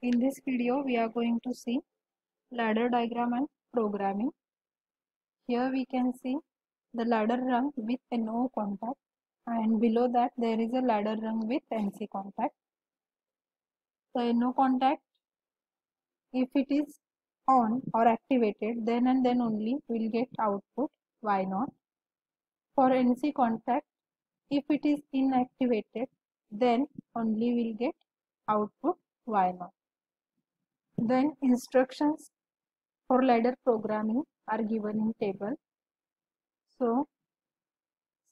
In this video, we are going to see ladder diagram and programming. Here we can see the ladder rung with NO contact, and below that there is a ladder rung with NC contact. The NO contact, if it is on or activated, then and then only will get output Y0. For NC contact, if it is inactivated, then only will get output Y0. Then instructions for ladder programming are given in table. So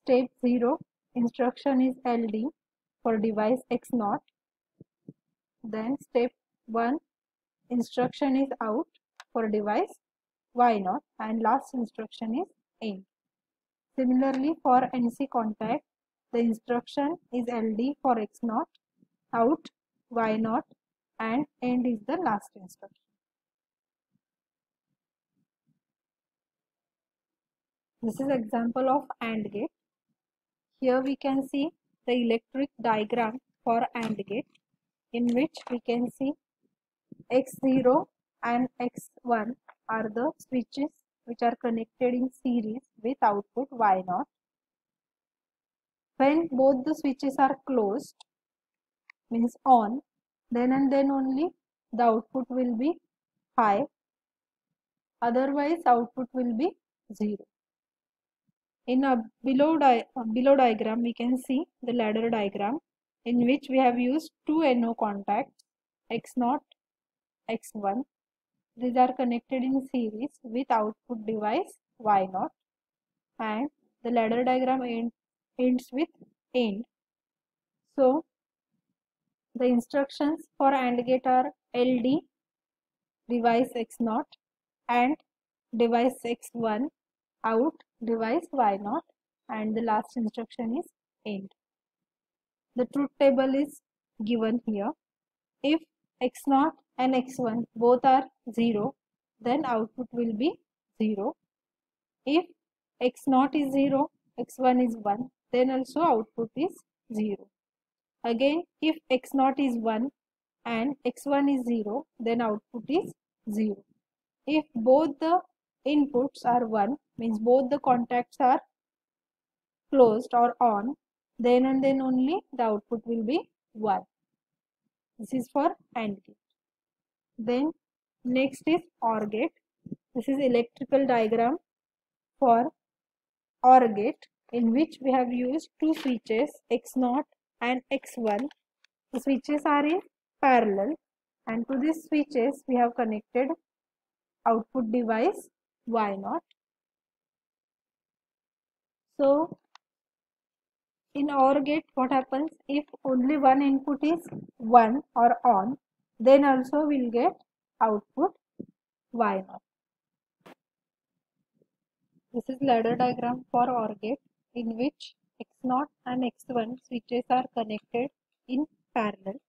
step 0 instruction is LD for device X0. Then step 1 instruction is out for device Y0, and last instruction is end. Similarly, for NC contact, the instruction is LD for X0, out Y0, and end is the last instruction. This is example of AND gate. Here we can see the electric diagram for AND gate, in which we can see X0 and X1 are the switches which are connected in series with output Y0. When both the switches are closed, means on, then and then only the output will be high, otherwise output will be 0. In a below diagram, we can see the ladder diagram, in which we have used two NO contacts, X0, X1. These are connected in series with output device Y0, and the ladder diagram ends with end. So the instructions for AND gate are LD device X0 and device X1, out device Y0, and the last instruction is end. The truth table is given here. If X0 and X1 both are 0, then output will be 0. If X0 is 0, X1 is 1, then also output is 0. Again, if X0 is 1 and X1 is 0, then output is 0. If both the inputs are 1, means both the contacts are closed or on, then and then only the output will be 1. This is for AND gate. Then next is OR gate. This is electrical diagram for OR gate, in which we have used two switches X0 and X1. The switches are in parallel, and to these switches we have connected output device Y0. So in OR gate, what happens? If only one input is 1 or on, then also we will get output Y0. This is ladder diagram for OR gate, in which X0 and X1 switches are connected in parallel,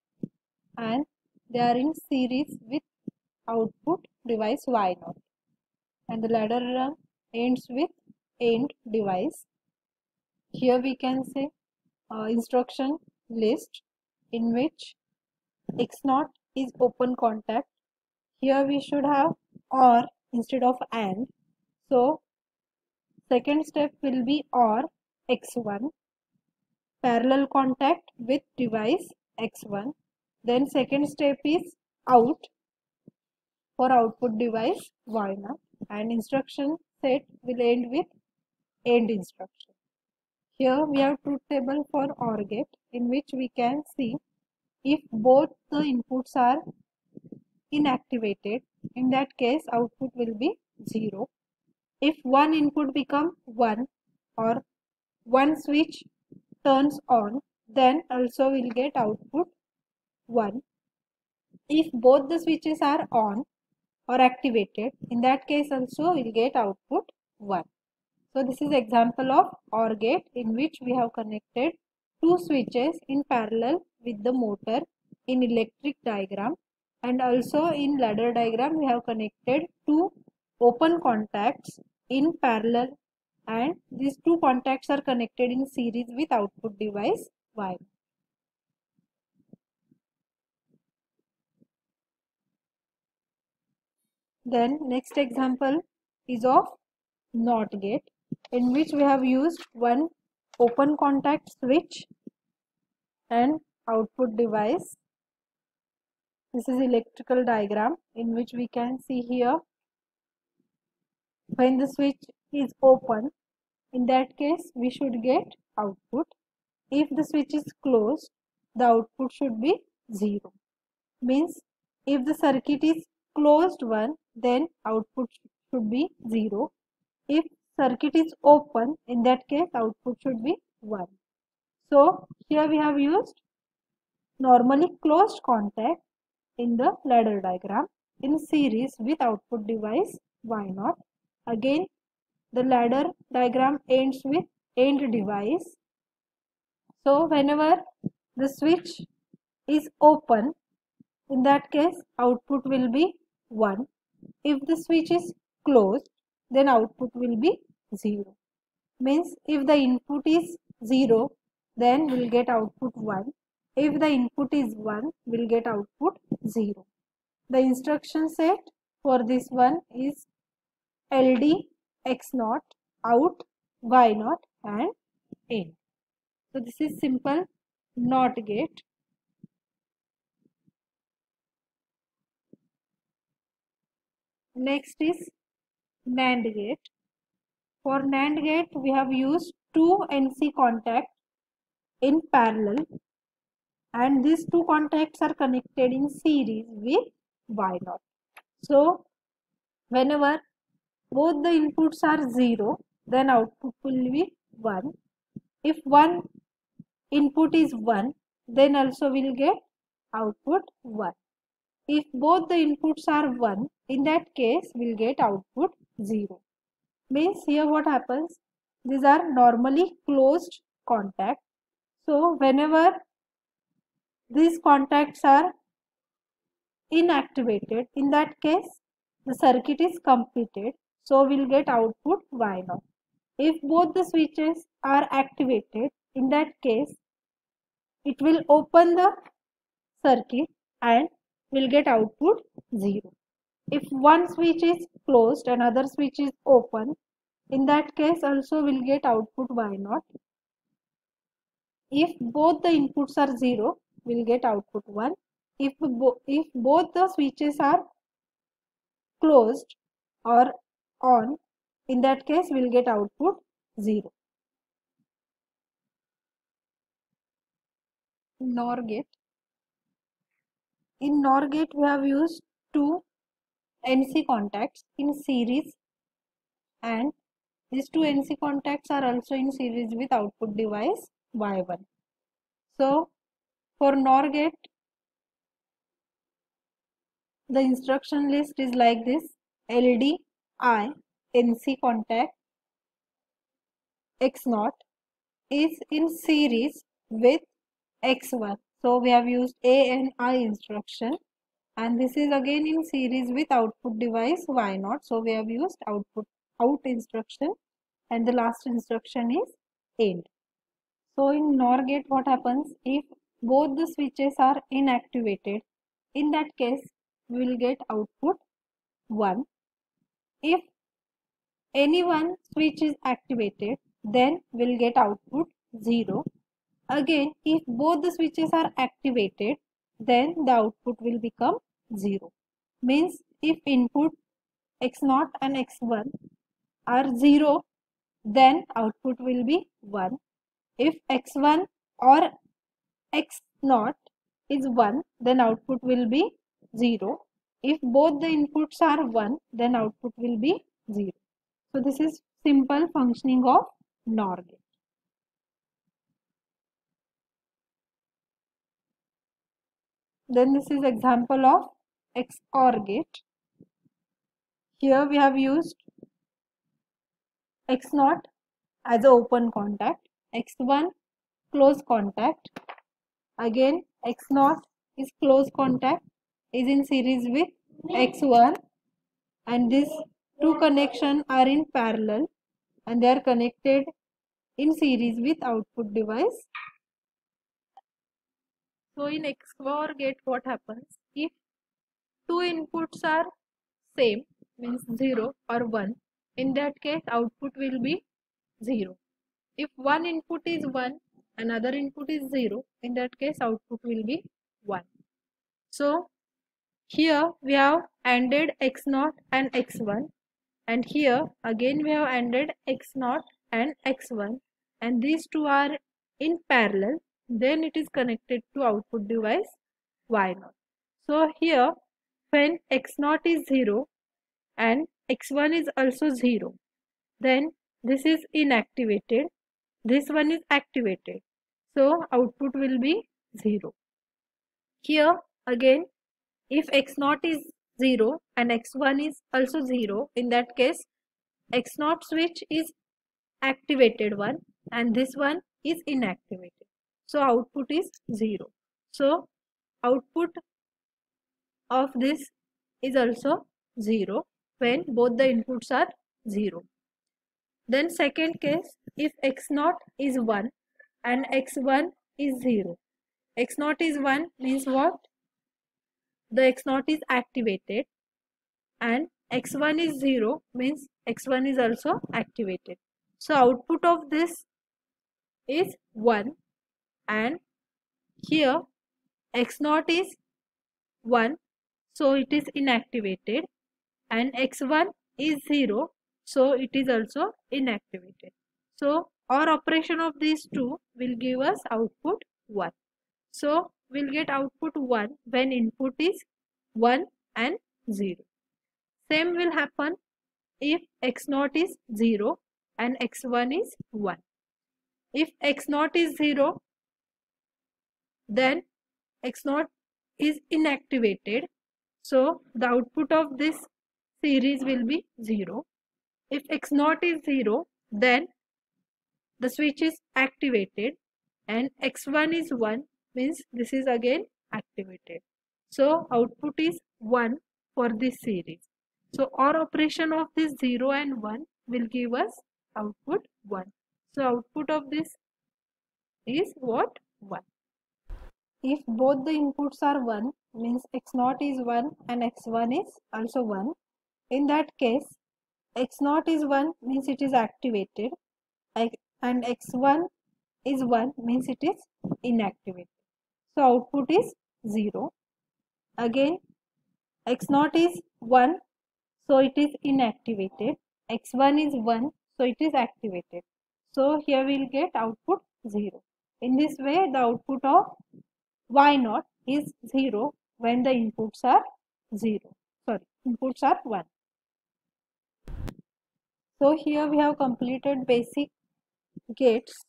and they are in series with output device Y0, and the ladder run ends with end device. Here we can say instruction list, in which X0 is open contact. Here we should have OR instead of AND. So second step will be OR X1, parallel contact with device X1. Then second step is out for output device Y0, and instruction set will end with end instruction. Here we have truth table for OR gate, in which we can see if both the inputs are inactivated, in that case output will be 0. If one input becomes 1 or one switch turns on, then also we will get output 1. If both the switches are on or activated, in that case also we will get output 1. So this is example of OR gate, in which we have connected two switches in parallel with the motor in electric diagram, and also in ladder diagram we have connected two open contacts in parallel, and these two contacts are connected in series with output device Y. Then next example is of NOT gate, in which we have used one open contact switch and output device. This is electrical diagram in which we can see here, when the switch is open, in that case we should get output. If the switch is closed, the output should be 0. Means if the circuit is closed one, then output should be 0. If circuit is open, in that case output should be 1. So here we have used normally closed contact in the ladder diagram in series with output device Y0. Again, the ladder diagram ends with end device. So whenever the switch is open, in that case output will be 1. If the switch is closed, then output will be 0. Means if the input is 0, then we'll get output 1. If the input is 1, we'll get output 0. The instruction set for this one is LD X0, out, Y0 and in. So this is simple NOT gate. Next is NAND gate. For NAND gate, we have used two NC contacts in parallel, and these two contacts are connected in series with Y0. So whenever both the inputs are 0, then output will be 1. If one input is 1, then also we will get output 1. If both the inputs are 1, in that case we will get output 0. Means here what happens, these are normally closed contacts. So whenever these contacts are inactivated, in that case the circuit is completed, so we will get output Y0. If both the switches are activated, in that case it will open the circuit and will get output 0. If one switch is closed and other switch is open, in that case also will get output Y0. If both the inputs are 0, we will get output 1. If both the switches are closed or on, in that case we will get output 0. NOR gate. In NOR gate we have used two NC contacts in series, and these two NC contacts are also in series with output device Y1. So for NOR gate, the instruction list is like this: LD I NC contact X0 is in series with X1. So we have used A and I instruction, and this is again in series with output device Y0. So we have used out instruction, and the last instruction is end. So in NOR gate what happens, if both the switches are inactivated, in that case we will get output 1. If any one switch is activated, then we will get output 0. Again, if both the switches are activated, then the output will become 0. Means if input X0 and X1 are 0, then output will be 1. If X1 or X0 is 1, then output will be 0. If both the inputs are 1, then output will be 0. So this is simple functioning of NOR gate. Then this is example of XOR gate. Here we have used X0 as an open contact, X1 close contact. Again X0 is close contact, is in series with X1, and these two connections are in parallel and they are connected in series with output device. So in XOR gate what happens, if two inputs are same, means 0 or 1, in that case output will be 0. If one input is 1, another input is 0, in that case output will be 1. So here we have ANDed x0 and x1, and here again we have ANDed x0 and x1, and these two are in parallel, then it is connected to output device y0. So here when x0 is 0 and x1 is also 0, then this is inactivated, this one is activated, so output will be 0. Here again, if x0 is 0 and x1 is also 0, in that case x0 switch is activated one and this one is inactivated, so output is 0. So output of this is also 0 when both the inputs are 0. Then second case, if x0 is 1 and x1 is 0. x0 is 1 means what? The x0 is activated, and x1 is 0 means x1 is also activated. So output of this is 1, and here x0 is 1, so it is inactivated, and x1 is 0, so it is also inactivated. So our operation of these two will give us output 1. So we'll get output 1 when input is 1 and 0. Same will happen if x0 is 0 and x1 is 1. If x0 is 0, then x0 is inactivated, so the output of this series will be 0. If x0 is 0, then the switch is activated, and x1 is 1 means this is again activated. So output is 1 for this series. So our operation of this 0 and 1 will give us output 1. So output of this is what? 1. If both the inputs are 1, means x0 is 1 and x1 is also 1. In that case, x0 is 1 means it is activated, and x1 is 1 means it is inactivated. So output is 0. Again, x0 is 1, so it is inactivated. x1 is 1, so it is activated. So here we will get output 0. In this way, the output of y0 is 0 when the inputs are 0. Inputs are 1. So here we have completed basic gates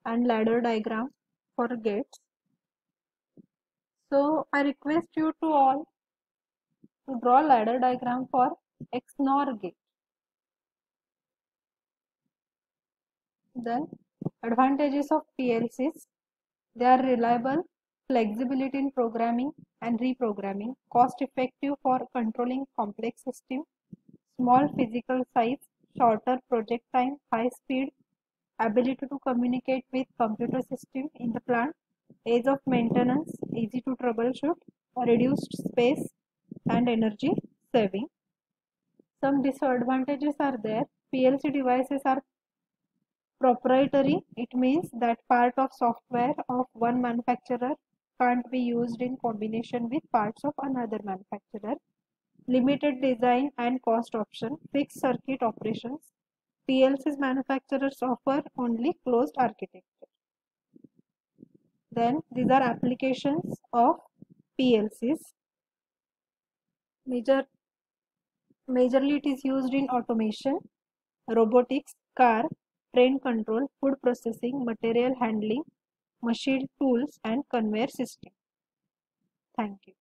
and ladder diagram for gates. So I request you to all to draw ladder diagram for XNOR gate. Then advantages of PLCs: they are reliable, flexibility in programming and reprogramming, cost effective for controlling complex system, small physical size, shorter project time, high speed, ability to communicate with computer system in the plant, ease of maintenance, easy to troubleshoot, reduced space and energy saving. Some disadvantages are there. PLC devices are proprietary. It means that part of software of one manufacturer can't be used in combination with parts of another manufacturer. Limited design and cost option, fixed circuit operations. PLCs manufacturers offer only closed architecture. Then these are applications of PLCs. Majorly it is used in automation, robotics, car, train control, food processing, material handling, machine tools and conveyor system. Thank you.